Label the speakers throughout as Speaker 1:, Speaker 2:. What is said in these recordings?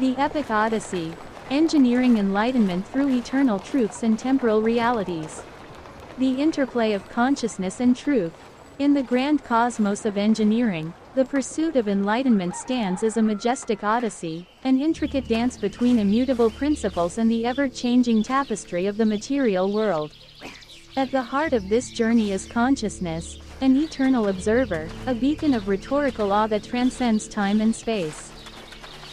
Speaker 1: The Epic Odyssey. Engineering enlightenment through eternal truths and temporal realities. The interplay of consciousness and truth. In the grand cosmos of engineering, the pursuit of enlightenment stands as a majestic odyssey, an intricate dance between immutable principles and the ever-changing tapestry of the material world. At the heart of this journey is consciousness, an eternal observer, a beacon of rhetorical awe that transcends time and space.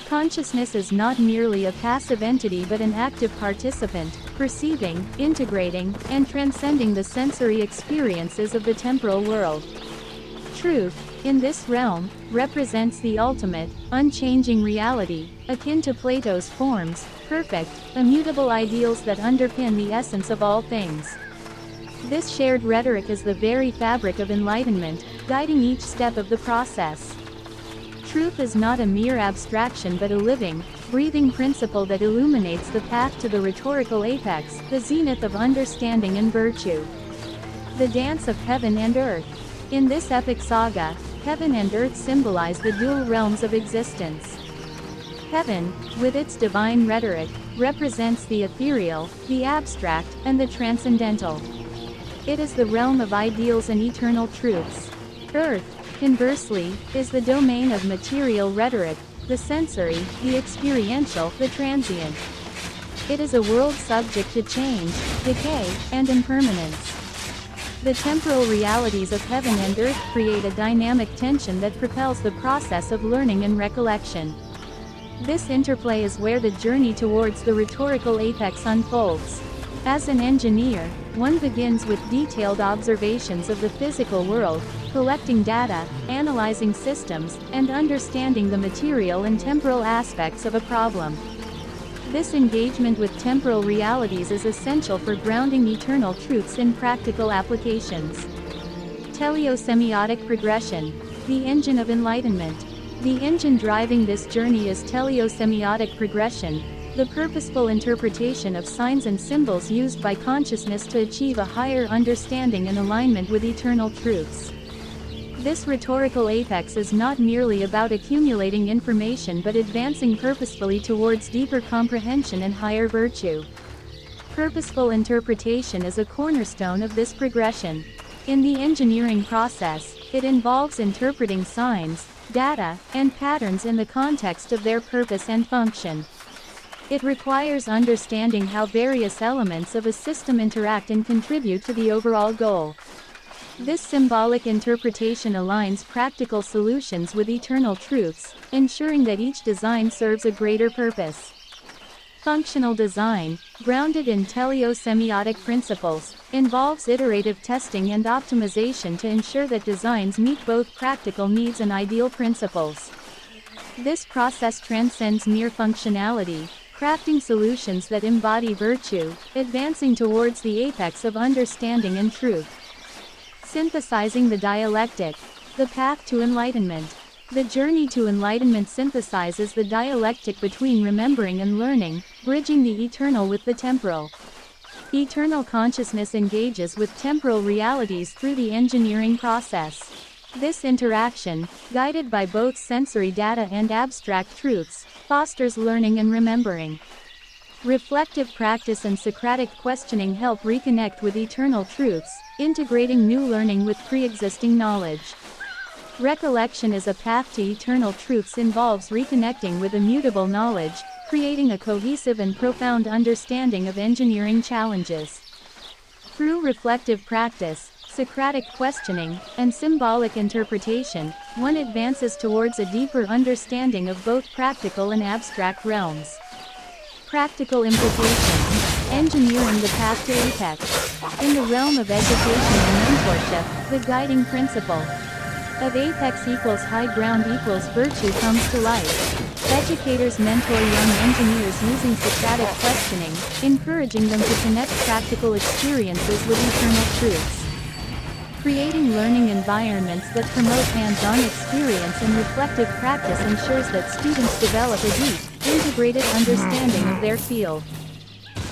Speaker 1: Consciousness is not merely a passive entity but an active participant, perceiving, integrating, and transcending the sensory experiences of the temporal world. Truth, in this realm, represents the ultimate, unchanging reality, akin to Plato's forms, perfect, immutable ideals that underpin the essence of all things. This shared rhetoric is the very fabric of enlightenment, guiding each step of the process. Truth is not a mere abstraction but a living, breathing principle that illuminates the path to the rhetorical apex, the zenith of understanding and virtue. The dance of heaven and earth. In this epic saga, heaven and earth symbolize the dual realms of existence. Heaven, with its divine rhetoric, represents the ethereal, the abstract, and the transcendental. It is the realm of ideals and eternal truths. Earth, conversely, is the domain of material rhetoric, the sensory, the experiential, the transient. It is a world subject to change, decay, and impermanence. The temporal realities of heaven and earth create a dynamic tension that propels the process of learning and recollection. This interplay is where the journey towards the rhetorical apex unfolds. As an engineer, one begins with detailed observations of the physical world, collecting data, analyzing systems, and understanding the material and temporal aspects of a problem. This engagement with temporal realities is essential for grounding eternal truths in practical applications. Teleosemiotic progression. The engine of enlightenment. The engine driving this journey is teleosemiotic progression, the purposeful interpretation of signs and symbols used by consciousness to achieve a higher understanding and alignment with eternal truths. This rhetorical apex is not merely about accumulating information but advancing purposefully towards deeper comprehension and higher virtue. Purposeful interpretation is a cornerstone of this progression. In the engineering process, it involves interpreting signs, data, and patterns in the context of their purpose and function. It requires understanding how various elements of a system interact and contribute to the overall goal. This symbolic interpretation aligns practical solutions with eternal truths, ensuring that each design serves a greater purpose. Functional design, grounded in teleosemiotic principles, involves iterative testing and optimization to ensure that designs meet both practical needs and ideal principles. This process transcends mere functionality, crafting solutions that embody virtue, advancing towards the apex of understanding and truth. Synthesizing the dialectic. The path to enlightenment. The journey to enlightenment synthesizes the dialectic between remembering and learning, bridging the eternal with the temporal. Eternal consciousness engages with temporal realities through the engineering process. This interaction, guided by both sensory data and abstract truths, fosters learning and remembering. Reflective practice and Socratic questioning help reconnect with eternal truths, integrating new learning with pre-existing knowledge. Recollection as a path to eternal truths involves reconnecting with immutable knowledge, creating a cohesive and profound understanding of engineering challenges. Through reflective practice, Socratic questioning, and symbolic interpretation, one advances towards a deeper understanding of both practical and abstract realms. Practical implications. Engineering the path to apex. In the realm of education and mentorship, the guiding principle of apex equals high ground equals virtue comes to life. Educators mentor young engineers using Socratic questioning, encouraging them to connect practical experiences with eternal truths. Creating learning environments that promote hands-on experience and reflective practice ensures that students develop a deep, integrated understanding of their field.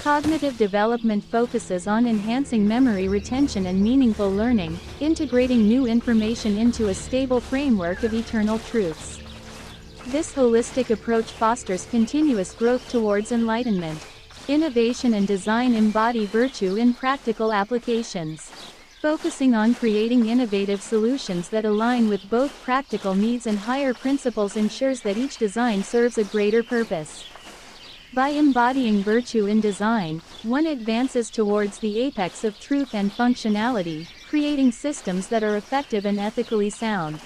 Speaker 1: Cognitive development focuses on enhancing memory retention and meaningful learning, integrating new information into a stable framework of eternal truths. This holistic approach fosters continuous growth towards enlightenment. Innovation and design embody virtue in practical applications. Focusing on creating innovative solutions that align with both practical needs and higher principles ensures that each design serves a greater purpose. By embodying virtue in design, one advances towards the apex of truth and functionality, creating systems that are effective and ethically sound.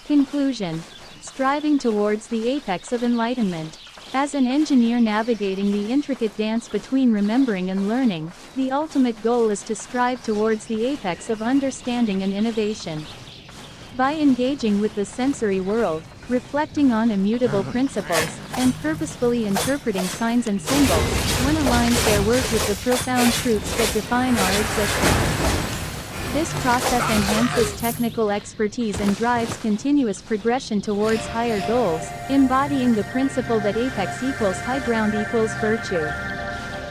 Speaker 1: Conclusion. Striving towards the apex of enlightenment. As an engineer navigating the intricate dance between remembering and learning, the ultimate goal is to strive towards the apex of understanding and innovation. By engaging with the sensory world, reflecting on immutable principles, and purposefully interpreting signs and symbols, one aligns their work with the profound truths that define our existence. This process enhances technical expertise and drives continuous progression towards higher goals, embodying the principle that apex equals high ground equals virtue.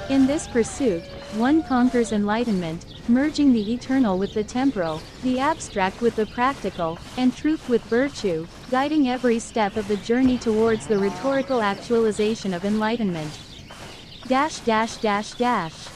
Speaker 1: In this pursuit, one conquers enlightenment, merging the eternal with the temporal, the abstract with the practical, and truth with virtue, guiding every step of the journey towards the rhetorical actualization of enlightenment. Dash dash dash dash.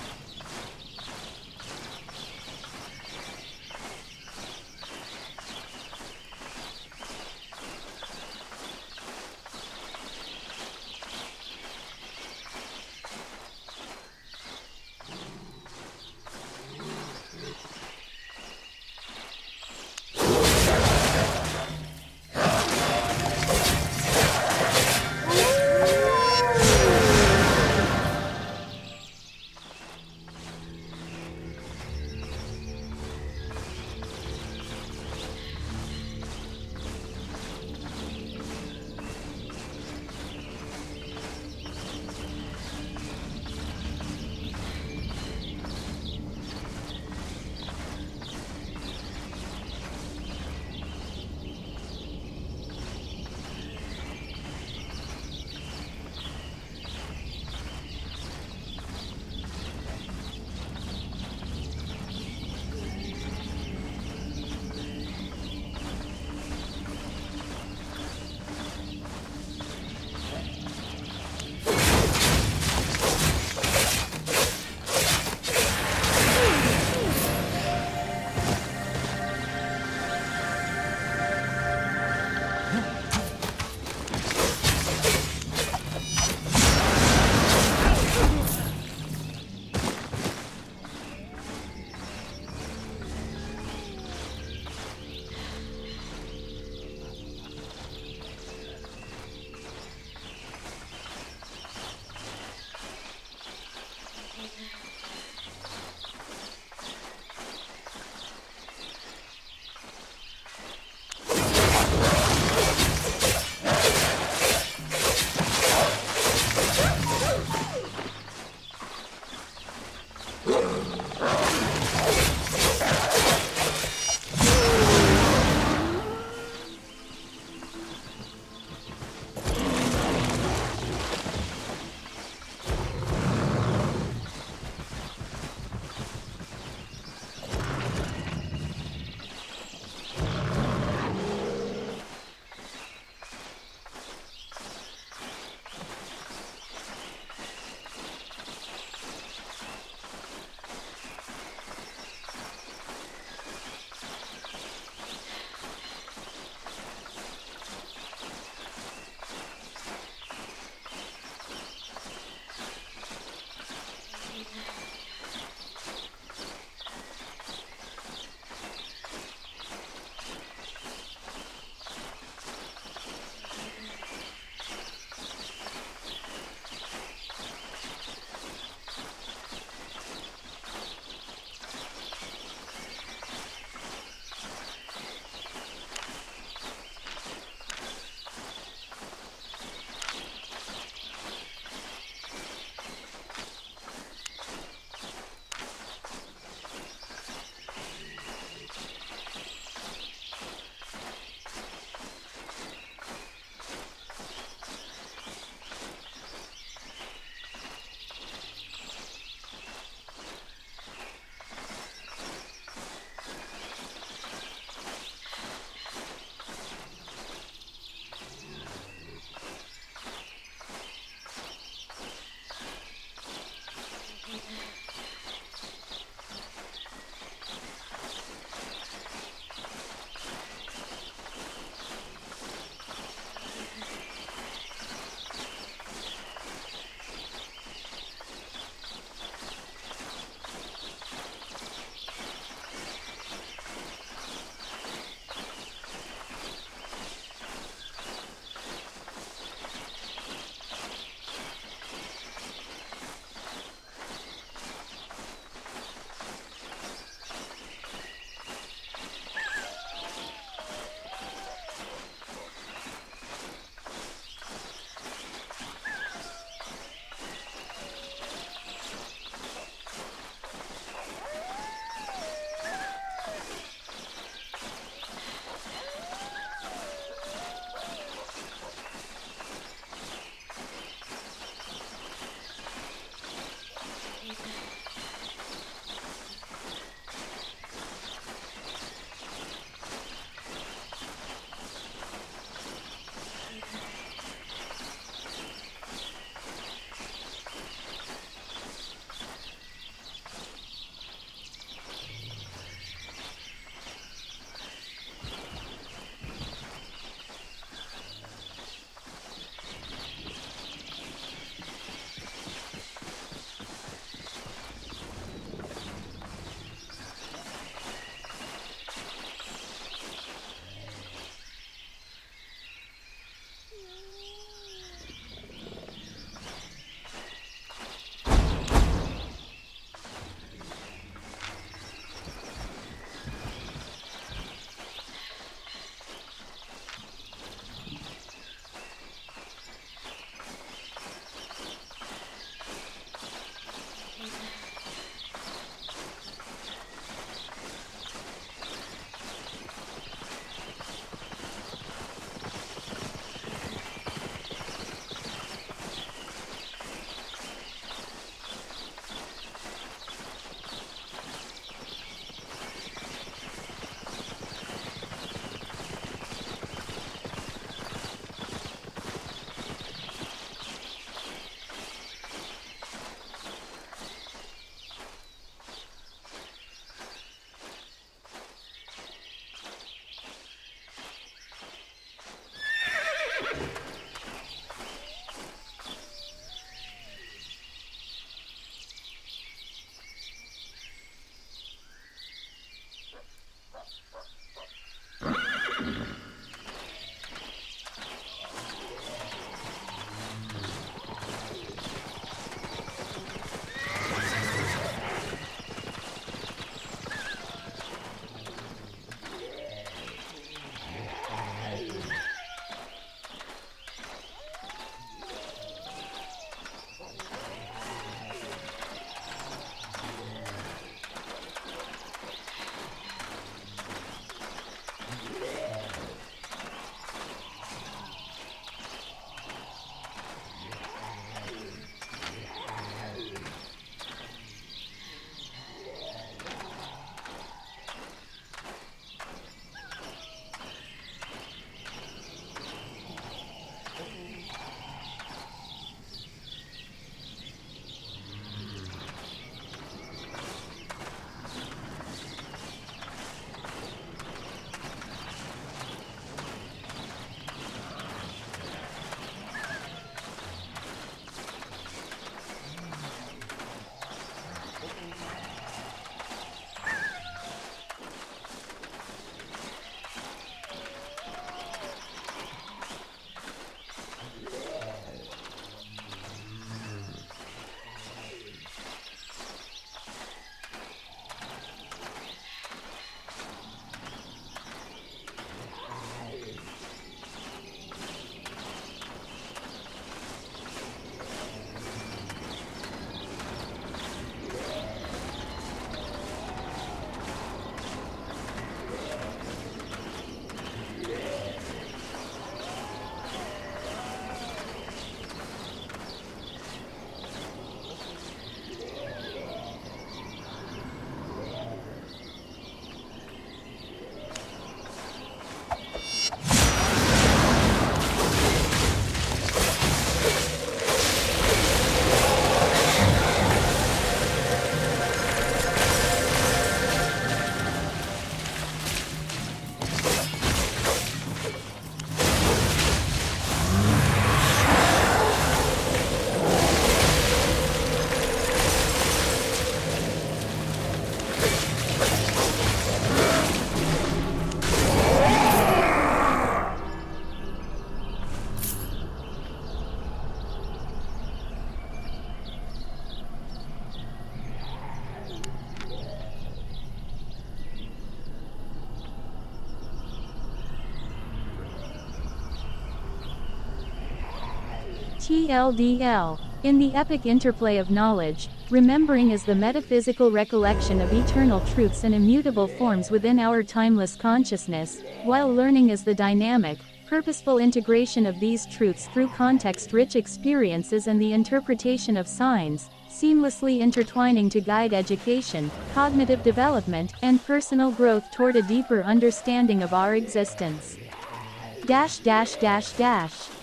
Speaker 1: TLDL. In the epic interplay of knowledge, remembering is the metaphysical recollection of eternal truths and immutable forms within our timeless consciousness, while learning is the dynamic, purposeful integration of these truths through context-rich experiences and the interpretation of signs, seamlessly intertwining to guide education, cognitive development, and personal growth toward a deeper understanding of our existence.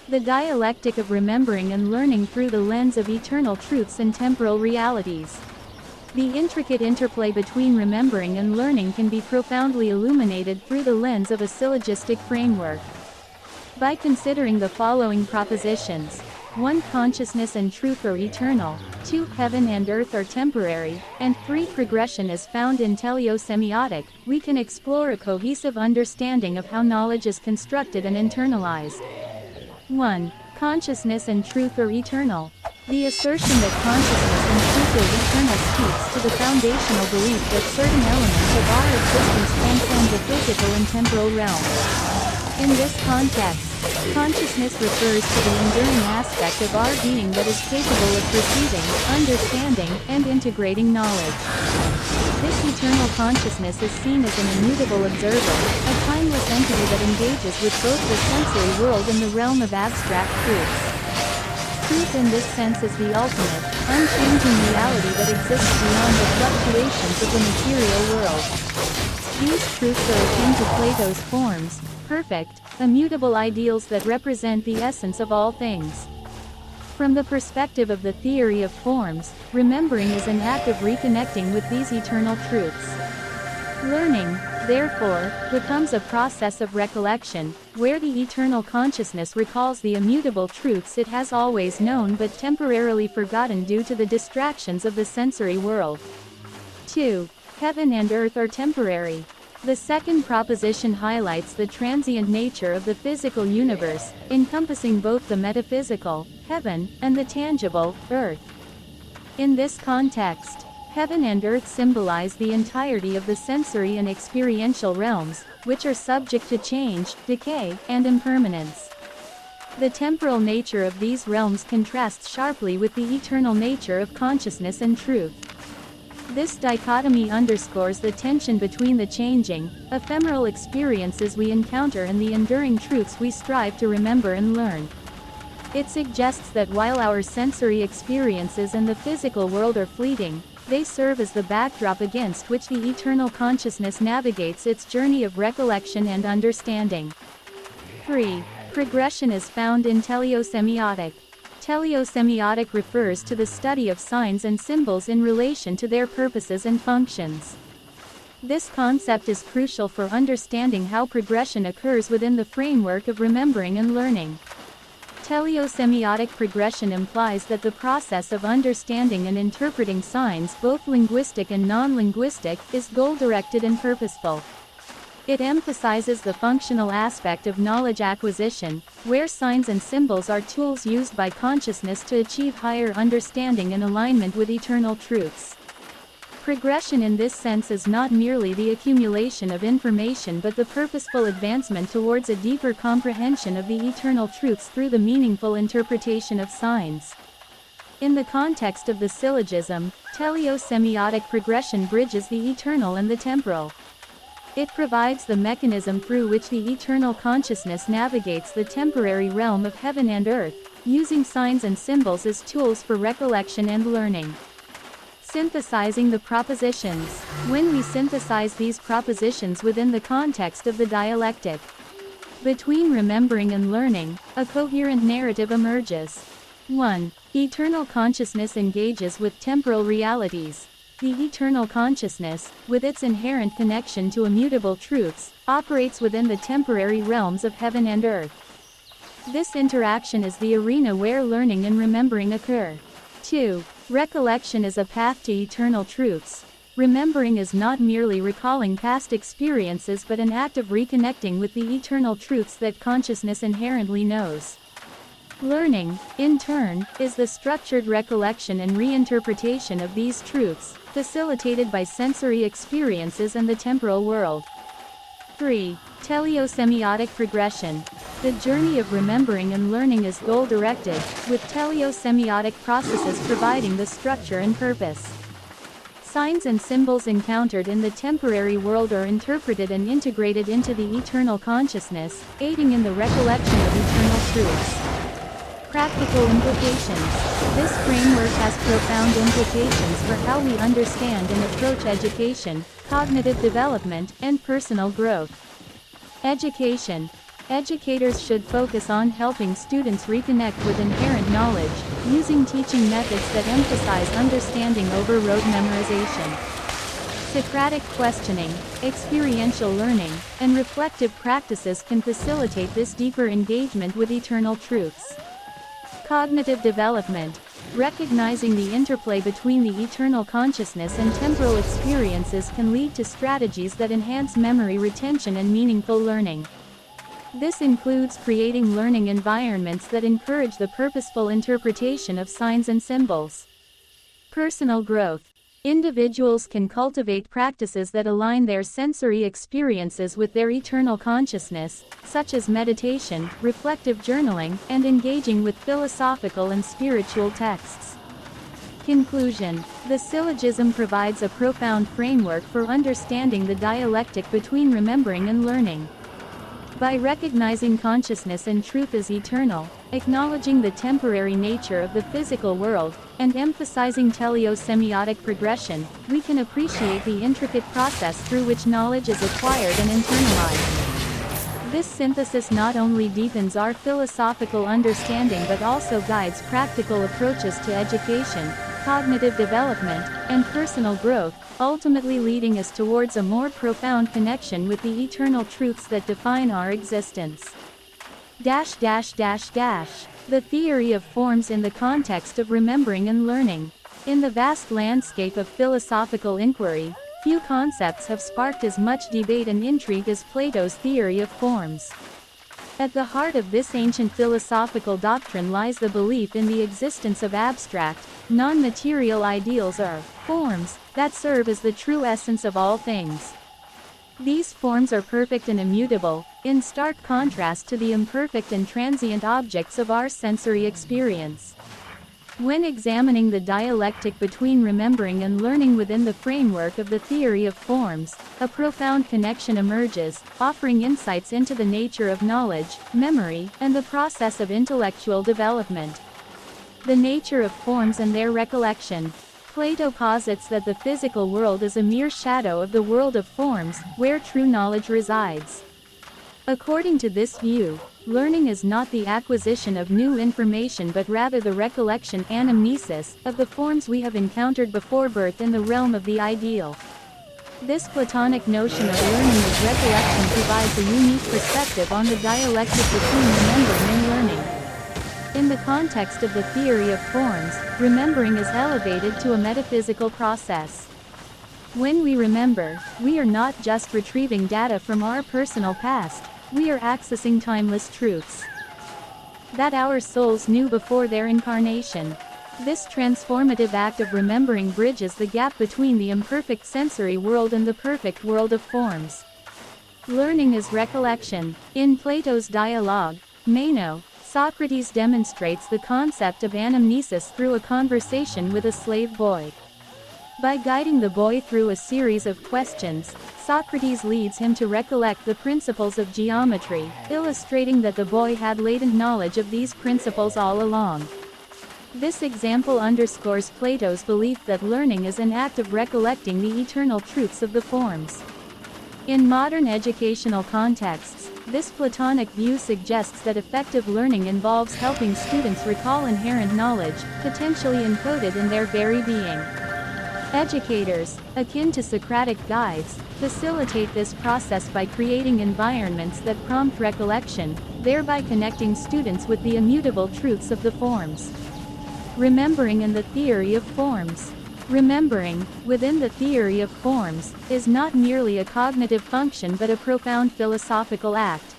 Speaker 1: The dialectic of remembering and learning through the lens of eternal truths and temporal realities. The intricate interplay between remembering and learning can be profoundly illuminated through the lens of a syllogistic framework. By considering the following propositions: 1. Consciousness and truth are eternal, 2. Heaven and earth are temporary, and 3. Progression is found in teleosemiotic, we can explore a cohesive understanding of how knowledge is constructed and internalized. 1. Consciousness and truth are eternal. The assertion that consciousness and truth are eternal speaks to the foundational belief that certain elements of our existence transcend the physical and temporal realm. In this context, consciousness refers to the enduring aspect of our being that is capable of perceiving, understanding, and integrating knowledge. This eternal consciousness is seen as an immutable observer, a timeless entity that engages with both the sensory world and the realm of abstract truths. Truth in this sense is the ultimate, unchanging reality that exists beyond the fluctuations of the material world. These truths are akin to Plato's forms, perfect, immutable ideals that represent the essence of all things. From the perspective of the theory of forms, remembering is an act of reconnecting with these eternal truths. Learning, therefore, becomes a process of recollection, where the eternal consciousness recalls the immutable truths it has always known but temporarily forgotten due to the distractions of the sensory world. 2. Heaven and earth are temporary. The second proposition highlights the transient nature of the physical universe, encompassing both the metaphysical, heaven, and the tangible, earth. In this context, heaven and earth symbolize the entirety of the sensory and experiential realms, which are subject to change, decay, and impermanence. The temporal nature of these realms contrasts sharply with the eternal nature of consciousness and truth. This dichotomy underscores the tension between the changing, ephemeral experiences we encounter and the enduring truths we strive to remember and learn. It suggests that while our sensory experiences and the physical world are fleeting, they serve as the backdrop against which the eternal consciousness navigates its journey of recollection and understanding. 3. Progression is found in teleosemiotic. Teleosemiotic refers to the study of signs and symbols in relation to their purposes and functions. This concept is crucial for understanding how progression occurs within the framework of remembering and learning. Teleosemiotic progression implies that the process of understanding and interpreting signs, both linguistic and non-linguistic, is goal-directed and purposeful. It emphasizes the functional aspect of knowledge acquisition, where signs and symbols are tools used by consciousness to achieve higher understanding and alignment with eternal truths. Progression in this sense is not merely the accumulation of information but the purposeful advancement towards a deeper comprehension of the eternal truths through the meaningful interpretation of signs. In the context of the syllogism, teleosemiotic progression bridges the eternal and the temporal. It provides the mechanism through which the eternal consciousness navigates the temporary realm of heaven and earth, using signs and symbols as tools for recollection and learning. Synthesizing the propositions. When we synthesize these propositions within the context of the dialectic between remembering and learning, a coherent narrative emerges. 1. Eternal consciousness engages with temporal realities. The eternal consciousness, with its inherent connection to immutable truths, operates within the temporary realms of heaven and earth. This interaction is the arena where learning and remembering occur. 2. Recollection is a path to eternal truths. Remembering is not merely recalling past experiences but an act of reconnecting with the eternal truths that consciousness inherently knows. Learning, in turn, is the structured recollection and reinterpretation of these truths, facilitated by sensory experiences and the temporal world. 3. Teleosemiotic progression. The journey of remembering and learning is goal-directed, with teleosemiotic processes providing the structure and purpose. Signs and symbols encountered in the temporary world are interpreted and integrated into the eternal consciousness, aiding in the recollection of eternal truths. Practical implications. This framework has profound implications for how we understand and approach education, cognitive development, and personal growth. Education. Educators should focus on helping students reconnect with inherent knowledge, using teaching methods that emphasize understanding over rote memorization. Socratic questioning, experiential learning, and reflective practices can facilitate this deeper engagement with eternal truths. Cognitive development. Recognizing the interplay between the eternal consciousness and temporal experiences can lead to strategies that enhance memory retention and meaningful learning. This includes creating learning environments that encourage the purposeful interpretation of signs and symbols. Personal growth. Individuals can cultivate practices that align their sensory experiences with their eternal consciousness, such as meditation, reflective journaling, and engaging with philosophical and spiritual texts. Conclusion. The syllogism provides a profound framework for understanding the dialectic between remembering and learning. By recognizing consciousness and truth as eternal, acknowledging the temporary nature of the physical world, and emphasizing teleosemiotic progression, we can appreciate the intricate process through which knowledge is acquired and internalized. This synthesis not only deepens our philosophical understanding but also guides practical approaches to education, cognitive development, and personal growth, ultimately leading us towards a more profound connection with the eternal truths that define our existence. The theory of forms in the context of remembering and learning. In the vast landscape of philosophical inquiry, few concepts have sparked as much debate and intrigue as Plato's theory of forms. At the heart of this ancient philosophical doctrine lies the belief in the existence of abstract, non-material ideals or forms that serve as the true essence of all things. These forms are perfect and immutable, in stark contrast to the imperfect and transient objects of our sensory experience. When examining the dialectic between remembering and learning within the framework of the theory of forms, a profound connection emerges, offering insights into the nature of knowledge, memory, and the process of intellectual development. The nature of forms and their recollection. Plato posits that the physical world is a mere shadow of the world of forms, where true knowledge resides. According to this view, learning is not the acquisition of new information but rather the recollection anamnesis of the forms we have encountered before birth in the realm of the ideal. This Platonic notion of learning as recollection provides a unique perspective on the dialectic between remembering and learning. In the context of the theory of forms, remembering is elevated to a metaphysical process. When we remember, we are not just retrieving data from our personal past, we are accessing timeless truths that our souls knew before their incarnation. This transformative act of remembering bridges the gap between the imperfect sensory world and the perfect world of forms. Learning is recollection. In Plato's dialogue, Meno, Socrates demonstrates the concept of anamnesis through a conversation with a slave boy. By guiding the boy through a series of questions, Socrates leads him to recollect the principles of geometry, illustrating that the boy had latent knowledge of these principles all along. This example underscores Plato's belief that learning is an act of recollecting the eternal truths of the forms. In modern educational contexts, this Platonic view suggests that effective learning involves helping students recall inherent knowledge, potentially encoded in their very being. Educators, akin to Socratic guides, facilitate this process by creating environments that prompt recollection, thereby connecting students with the immutable truths of the forms. Remembering and the theory of forms. Remembering, within the theory of forms, is not merely a cognitive function but a profound philosophical act.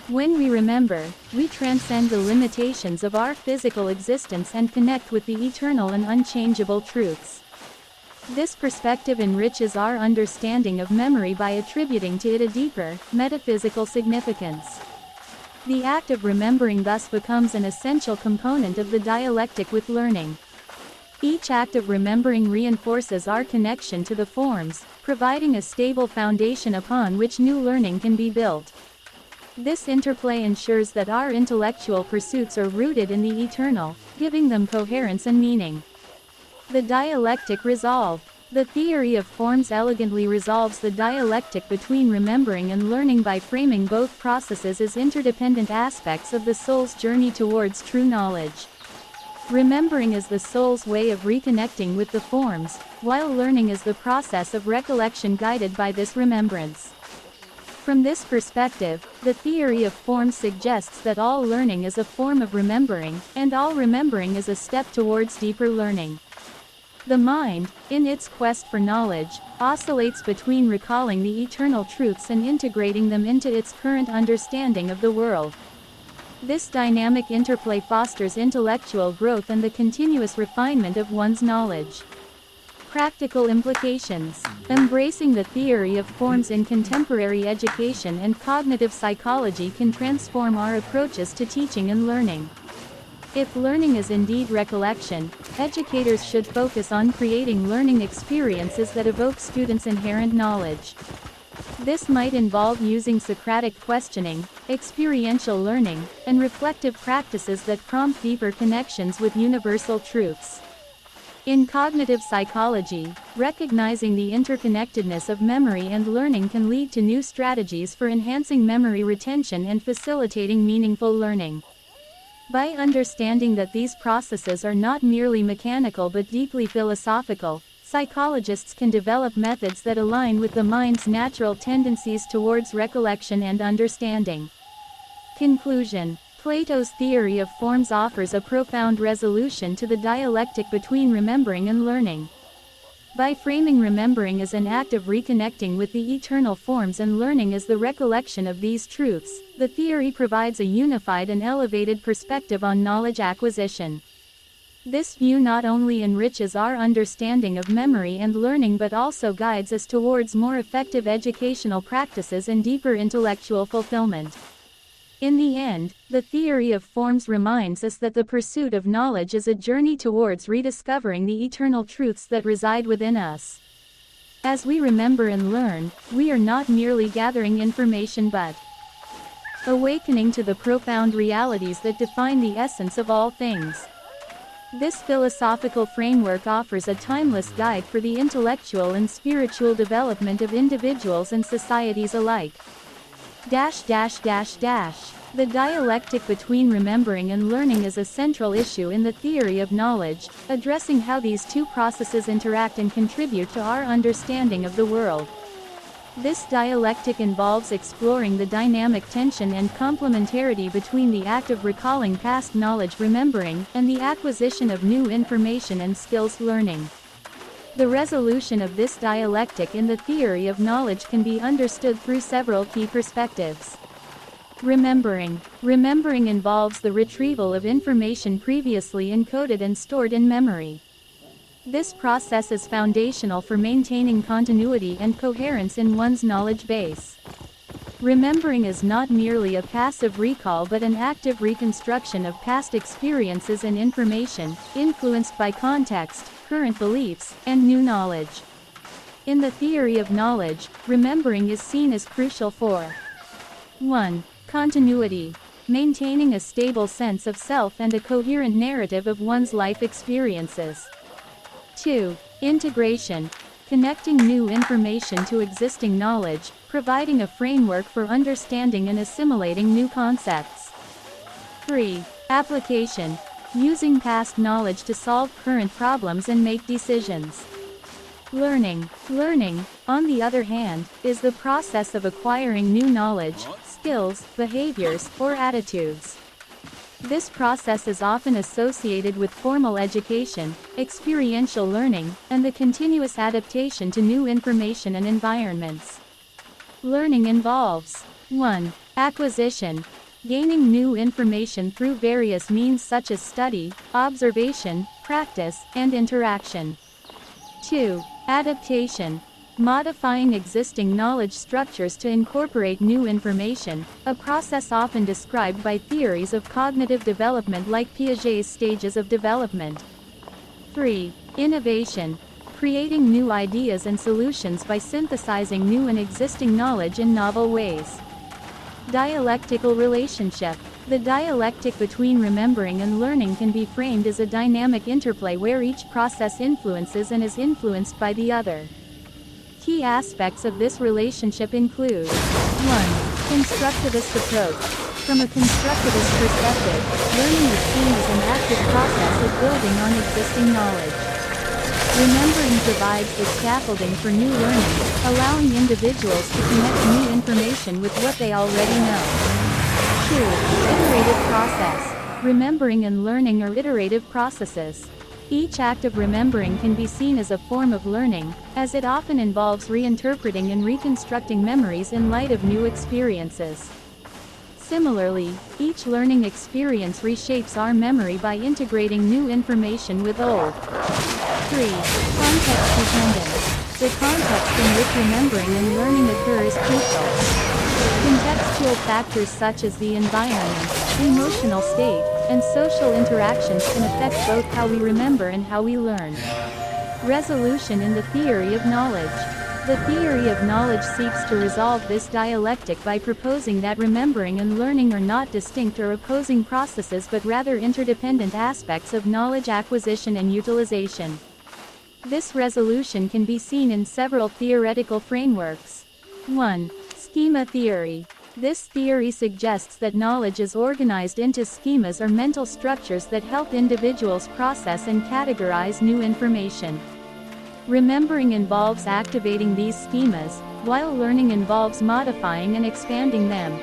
Speaker 1: When we remember, we transcend the limitations of our physical existence and connect with the eternal and unchangeable truths. This perspective enriches our understanding of memory by attributing to it a deeper, metaphysical significance. The act of remembering thus becomes an essential component of the dialectic with learning. Each act of remembering reinforces our connection to the forms, providing a stable foundation upon which new learning can be built. This interplay ensures that our intellectual pursuits are rooted in the eternal, giving them coherence and meaning. The dialectic resolve. The theory of forms elegantly resolves the dialectic between remembering and learning by framing both processes as interdependent aspects of the soul's journey towards true knowledge. Remembering is the soul's way of reconnecting with the forms, while learning is the process of recollection guided by this remembrance. From this perspective, the theory of forms suggests that all learning is a form of remembering, and all remembering is a step towards deeper learning. The mind, in its quest for knowledge, oscillates between recalling the eternal truths and integrating them into its current understanding of the world. This dynamic interplay fosters intellectual growth and the continuous refinement of one's knowledge. Practical implications. Embracing the theory of forms in contemporary education and cognitive psychology can transform our approaches to teaching and learning. If learning is indeed recollection, educators should focus on creating learning experiences that evoke students' inherent knowledge. This might involve using Socratic questioning, experiential learning, and reflective practices that prompt deeper connections with universal truths. In cognitive psychology, recognizing the interconnectedness of memory and learning can lead to new strategies for enhancing memory retention and facilitating meaningful learning. By understanding that these processes are not merely mechanical but deeply philosophical, psychologists can develop methods that align with the mind's natural tendencies towards recollection and understanding. Conclusion. Plato's theory of forms offers a profound resolution to the dialectic between remembering and learning. By framing remembering as an act of reconnecting with the eternal forms and learning as the recollection of these truths, the theory provides a unified and elevated perspective on knowledge acquisition. This view not only enriches our understanding of memory and learning but also guides us towards more effective educational practices and deeper intellectual fulfillment. In the end, the theory of forms reminds us that the pursuit of knowledge is a journey towards rediscovering the eternal truths that reside within us. As we remember and learn, we are not merely gathering information but awakening to the profound realities that define the essence of all things. This philosophical framework offers a timeless guide for the intellectual and spiritual development of individuals and societies alike. The dialectic between remembering and learning is a central issue in the theory of knowledge, addressing how these two processes interact and contribute to our understanding of the world. This dialectic involves exploring the dynamic tension and complementarity between the act of recalling past knowledge remembering, and the acquisition of new information and skills learning. The resolution of this dialectic in the theory of knowledge can be understood through several key perspectives. Remembering. Remembering involves the retrieval of information previously encoded and stored in memory. This process is foundational for maintaining continuity and coherence in one's knowledge base. Remembering is not merely a passive recall but an active reconstruction of past experiences and information, influenced by context, current beliefs, and new knowledge. In the theory of knowledge, remembering is seen as crucial for 1. Continuity. Maintaining a stable sense of self and a coherent narrative of one's life experiences. 2. Integration. Connecting new information to existing knowledge, providing a framework for understanding and assimilating new concepts. 3. Application. Using past knowledge to solve current problems and make decisions. Learning. Learning, on the other hand, is the process of acquiring new knowledge, skills, behaviors, or attitudes. This process is often associated with formal education, experiential learning, and the continuous adaptation to new information and environments. Learning involves 1. Acquisition. Gaining new information through various means such as study, observation, practice, and interaction. 2. Adaptation. modifying existing knowledge structures to incorporate new information, a process often described by theories of cognitive development like Piaget's stages of development. 3. Innovation, creating new ideas and solutions by synthesizing new and existing knowledge in novel ways. Dialectical relationship. The dialectic between remembering and learning can be framed as a dynamic interplay where each process influences and is influenced by the other. Key aspects of this relationship include 1. Constructivist approach. From a constructivist perspective, learning is seen as an active process of building on existing knowledge. Remembering provides the scaffolding for new learning, allowing individuals to connect new information with what they already know. 2. Iterative process. Remembering and learning are iterative processes. Each act of remembering can be seen as a form of learning, as it often involves reinterpreting and reconstructing memories in light of new experiences. Similarly, each learning experience reshapes our memory by integrating new information with old. 3. Context dependence. The context in which remembering and learning occur is crucial. Contextual factors such as the environment, emotional state, and social interactions can affect both how we remember and how we learn. Resolution in the theory of knowledge. The theory of knowledge seeks to resolve this dialectic by proposing that remembering and learning are not distinct or opposing processes but rather interdependent aspects of knowledge acquisition and utilization. This resolution can be seen in several theoretical frameworks. 1. Schema theory. This theory suggests that knowledge is organized into schemas or mental structures that help individuals process and categorize new information. Remembering involves activating these schemas, while learning involves modifying and expanding them.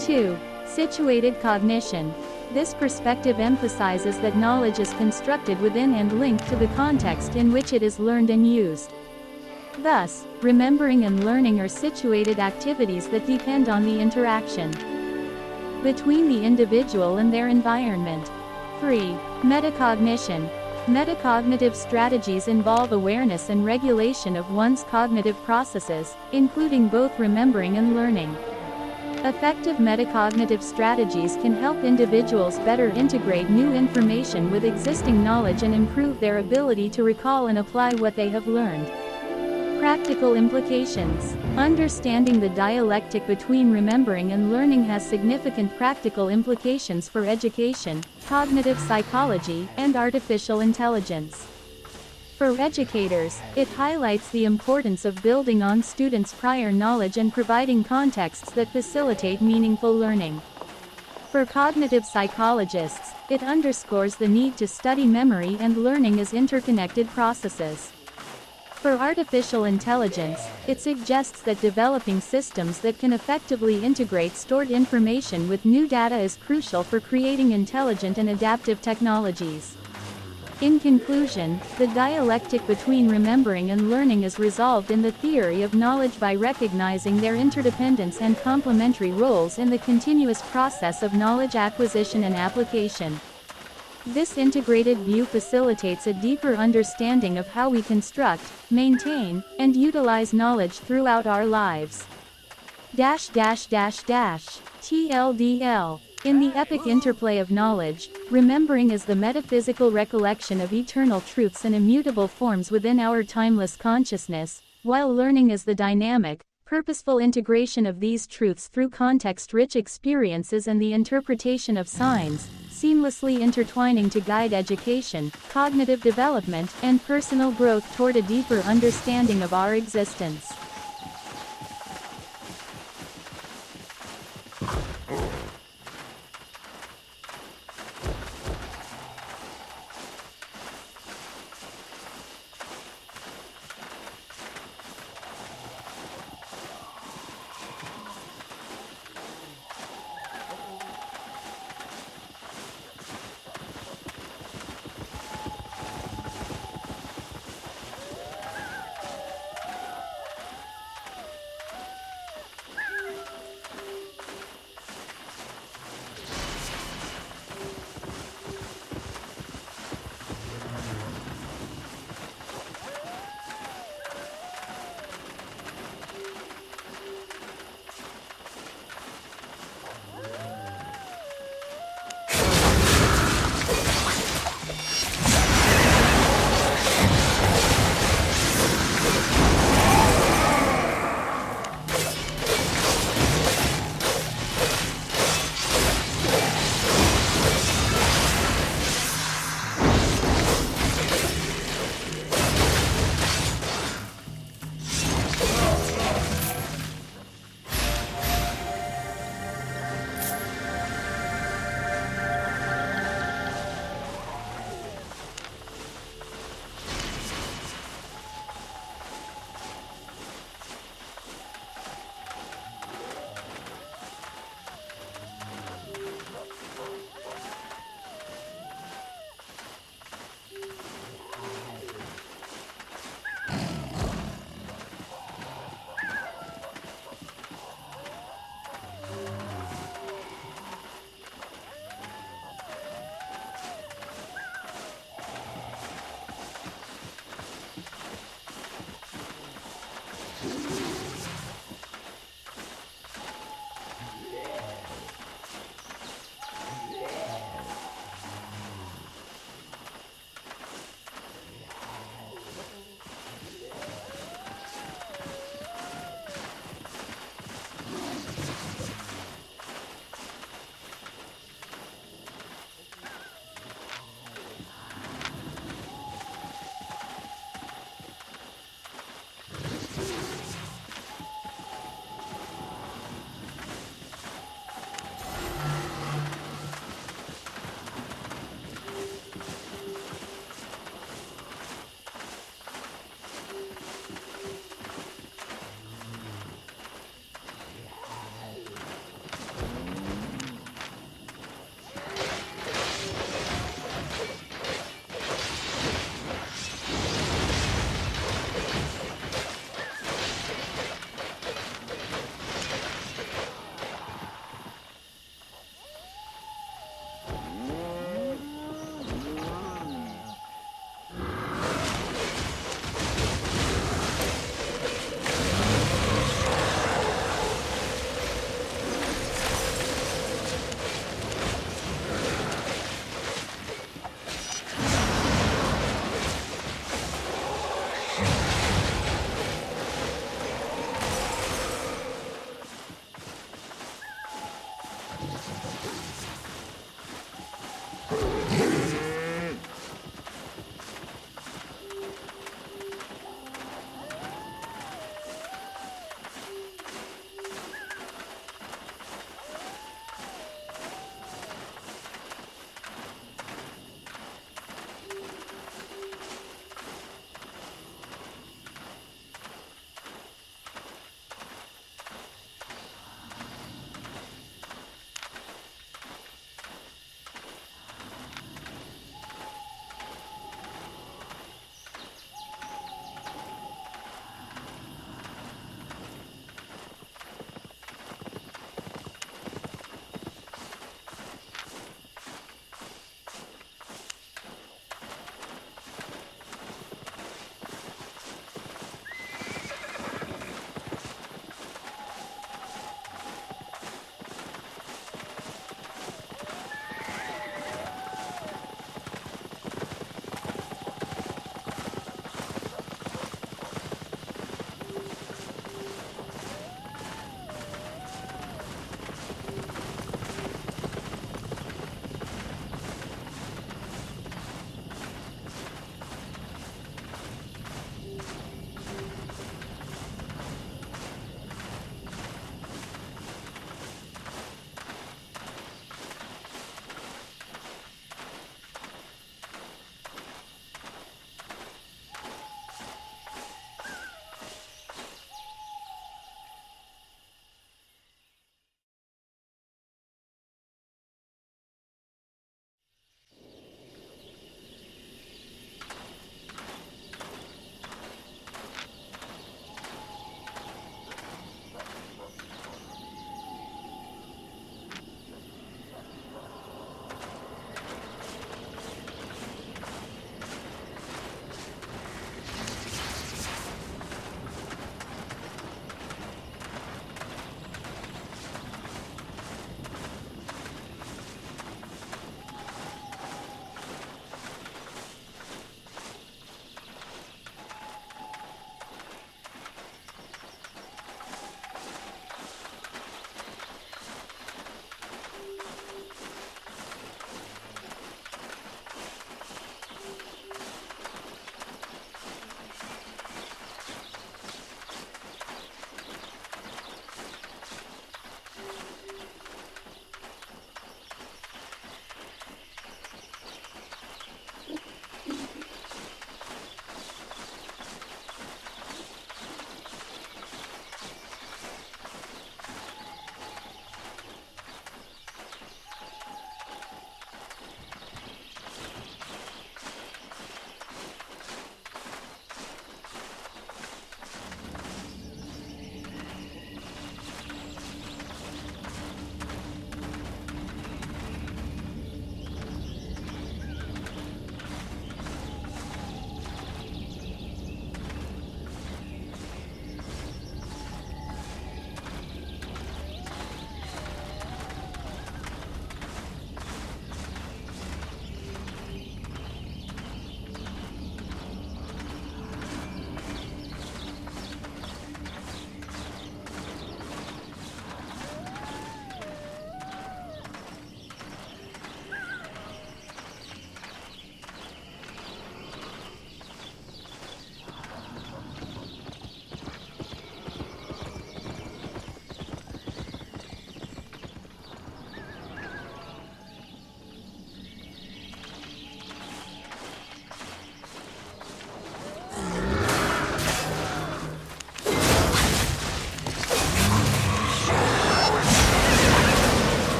Speaker 1: 2. Situated cognition. This perspective emphasizes that knowledge is constructed within and linked to the context in which it is learned and used. Thus, remembering and learning are situated activities that depend on the interaction between the individual and their environment. 3. Metacognition. Metacognitive strategies involve awareness and regulation of one's cognitive processes, including both remembering and learning. Effective metacognitive strategies can help individuals better integrate new information with existing knowledge and improve their ability to recall and apply what they have learned. Practical implications. Understanding the dialectic between remembering and learning has significant practical implications for education, cognitive psychology, and artificial intelligence. For educators, it highlights the importance of building on students' prior knowledge and providing contexts that facilitate meaningful learning. For cognitive psychologists, it underscores the need to study memory and learning as interconnected processes. For artificial intelligence, it suggests that developing systems that can effectively integrate stored information with new data is crucial for creating intelligent and adaptive technologies. In conclusion, the dialectic between remembering and learning is resolved in the theory of knowledge by recognizing their interdependence and complementary roles in the continuous process of knowledge acquisition and application. This integrated view facilitates a deeper understanding of how we construct, maintain, and utilize knowledge throughout our lives. TLDL. In the epic interplay of knowledge, remembering is the metaphysical recollection of eternal truths and immutable forms within our timeless consciousness, while learning is the dynamic, purposeful integration of these truths through context-rich experiences and the interpretation of signs, seamlessly intertwining to guide education, cognitive development, and personal growth toward a deeper understanding of our existence.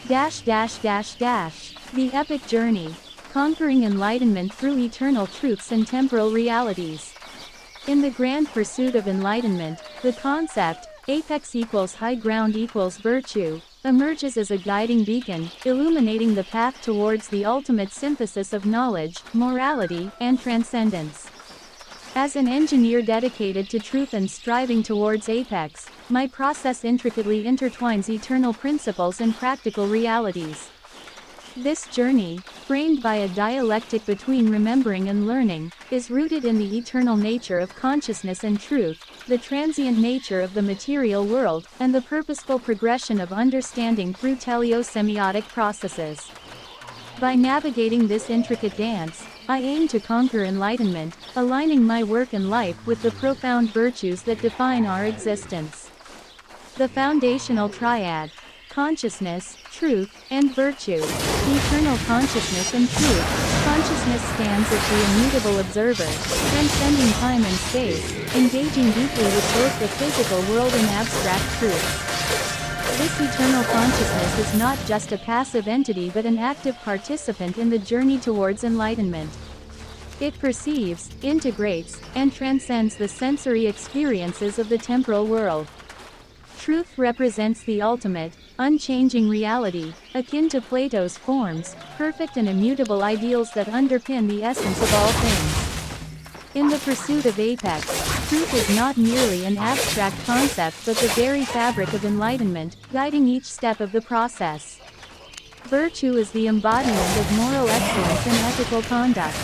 Speaker 1: The epic journey. Conquering enlightenment through eternal truths and temporal realities. In the grand pursuit of enlightenment, the concept, apex equals high ground equals virtue, emerges as a guiding beacon, illuminating the path towards the ultimate synthesis of knowledge, morality, and transcendence. As an engineer dedicated to truth and striving towards apex, my process intricately intertwines eternal principles and practical realities. This journey, framed by a dialectic between remembering and learning, is rooted in the eternal nature of consciousness and truth, the transient nature of the material world, and the purposeful progression of understanding through teleosemiotic processes. By navigating this intricate dance, I aim to conquer enlightenment, aligning my work and life with the profound virtues that define our existence. The foundational triad: consciousness, truth, and virtue. Eternal consciousness and truth. Consciousness stands as the immutable observer, transcending time and space, engaging deeply with both the physical world and abstract truths. This eternal consciousness is not just a passive entity but an active participant in the journey towards enlightenment. It perceives, integrates, and transcends the sensory experiences of the temporal world. Truth represents the ultimate, unchanging reality, akin to Plato's forms, perfect and immutable ideals that underpin the essence of all things. In the pursuit of apex, truth is not merely an abstract concept but the very fabric of enlightenment, guiding each step of the process. Virtue is the embodiment of moral excellence and ethical conduct.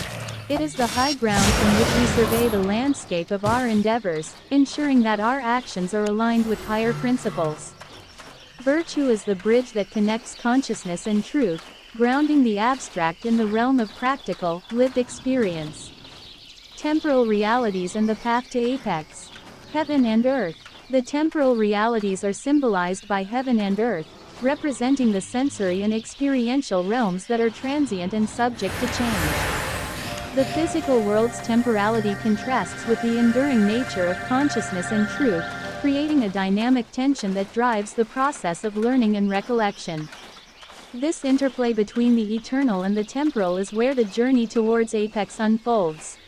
Speaker 1: It is the high ground from which we survey the landscape of our endeavors, ensuring that our actions are aligned with higher principles. Virtue is the bridge that connects consciousness and truth, grounding the abstract in the realm of practical, lived experience. Temporal realities and the path to apex. Heaven and earth. The temporal realities are symbolized by heaven and earth, representing the sensory and experiential realms that are transient and subject to change. The physical world's temporality contrasts with the enduring nature of consciousness and truth, creating a dynamic tension that drives the process of learning and recollection. This interplay between the eternal and the temporal is where the journey towards apex unfolds.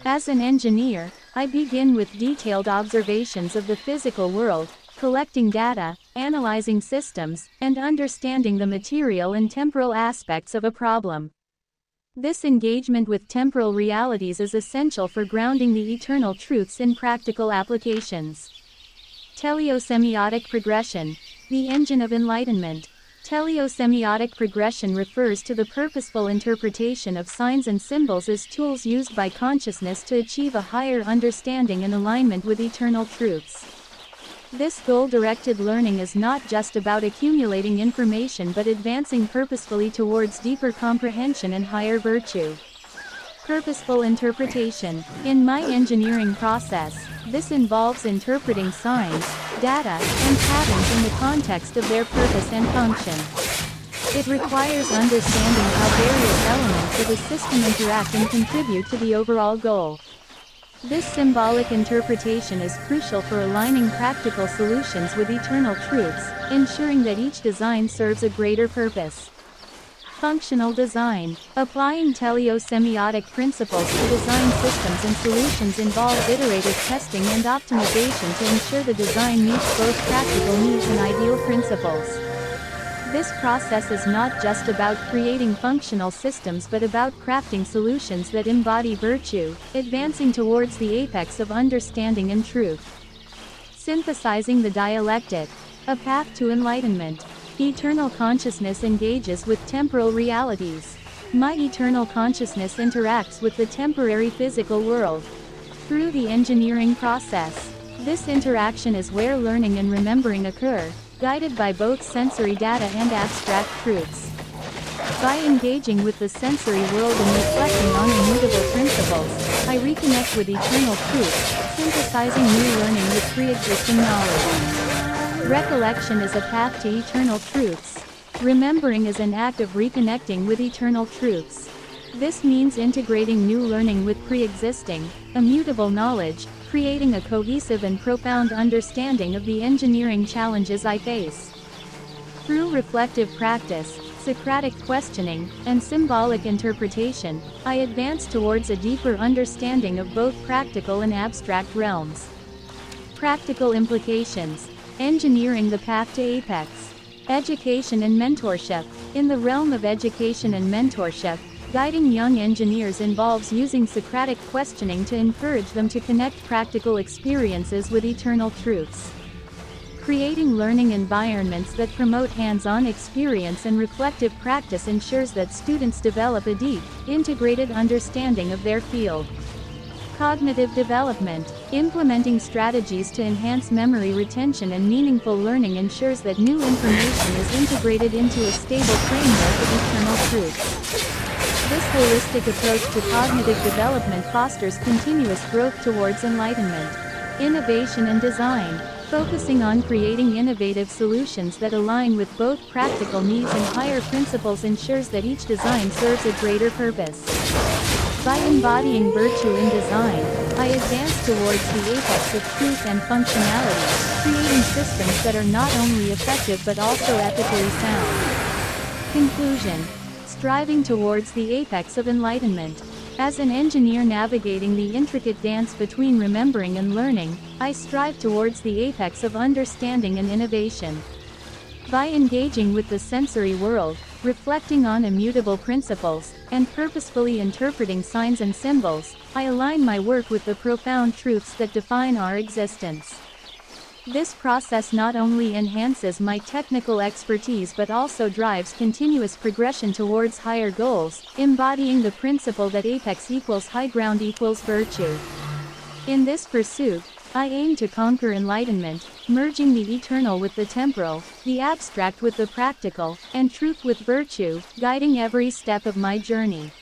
Speaker 1: As an engineer, I begin with detailed observations of the physical world, collecting data, analyzing systems, and understanding the material and temporal aspects of a problem. This engagement with temporal realities is essential for grounding the eternal truths in practical applications. Teleosemiotic progression, the engine of enlightenment. Teleosemiotic progression refers to the purposeful interpretation of signs and symbols as tools used by consciousness to achieve a higher understanding and alignment with eternal truths. This goal-directed learning is not just about accumulating information but advancing purposefully towards deeper comprehension and higher virtue. Purposeful interpretation. In my engineering process, this involves interpreting signs, data, and patterns in the context of their purpose and function. It requires understanding how various elements of a system interact and contribute to the overall goal. This symbolic interpretation is crucial for aligning practical solutions with eternal truths, ensuring that each design serves a greater purpose. Functional design. Applying teleosemiotic principles to design systems and solutions involves iterative testing and optimization to ensure the design meets both practical needs and ideal principles. This process is not just about creating functional systems but about crafting solutions that embody virtue, advancing towards the apex of understanding and truth. Synthesizing the dialectic. A path to enlightenment. Eternal consciousness engages with temporal realities. My eternal consciousness interacts with the temporary physical world. Through the engineering process. This interaction is where learning and remembering occur, guided by both sensory data and abstract truths. By engaging with the sensory world and reflecting on immutable principles, I reconnect with eternal truth, synthesizing new learning with pre-existing knowledge. Recollection is a path to eternal truths. Remembering is an act of reconnecting with eternal truths. This means integrating new learning with pre-existing, immutable knowledge, creating a cohesive and profound understanding of the engineering challenges I face. Through reflective practice, Socratic questioning, and symbolic interpretation, I advance towards a deeper understanding of both practical and abstract realms. Practical implications. Engineering the path to apex. Education and mentorship. In the realm of education and mentorship, guiding young engineers involves using Socratic questioning to encourage them to connect practical experiences with eternal truths. Creating learning environments that promote hands-on experience and reflective practice ensures that students develop a deep, integrated understanding of their field. Cognitive development. Implementing strategies to enhance memory retention and meaningful learning ensures that new information is integrated into a stable framework of eternal truths. This holistic approach to cognitive development fosters continuous growth towards enlightenment. Innovation and design. Focusing on creating innovative solutions that align with both practical needs and higher principles ensures that each design serves a greater purpose. By embodying virtue in design, I advance towards the apex of truth and functionality, creating systems that are not only effective but also ethically sound. Conclusion. Striving towards the apex of enlightenment. As an engineer navigating the intricate dance between remembering and learning, I strive towards the apex of understanding and innovation. By engaging with the sensory world, reflecting on immutable principles, and purposefully interpreting signs and symbols, I align my work with the profound truths that define our existence. This process not only enhances my technical expertise but also drives continuous progression towards higher goals, embodying the principle that apex equals high ground equals virtue. In this pursuit, I aim to conquer enlightenment, merging the eternal with the temporal, the abstract with the practical, and truth with virtue, guiding every step of my journey.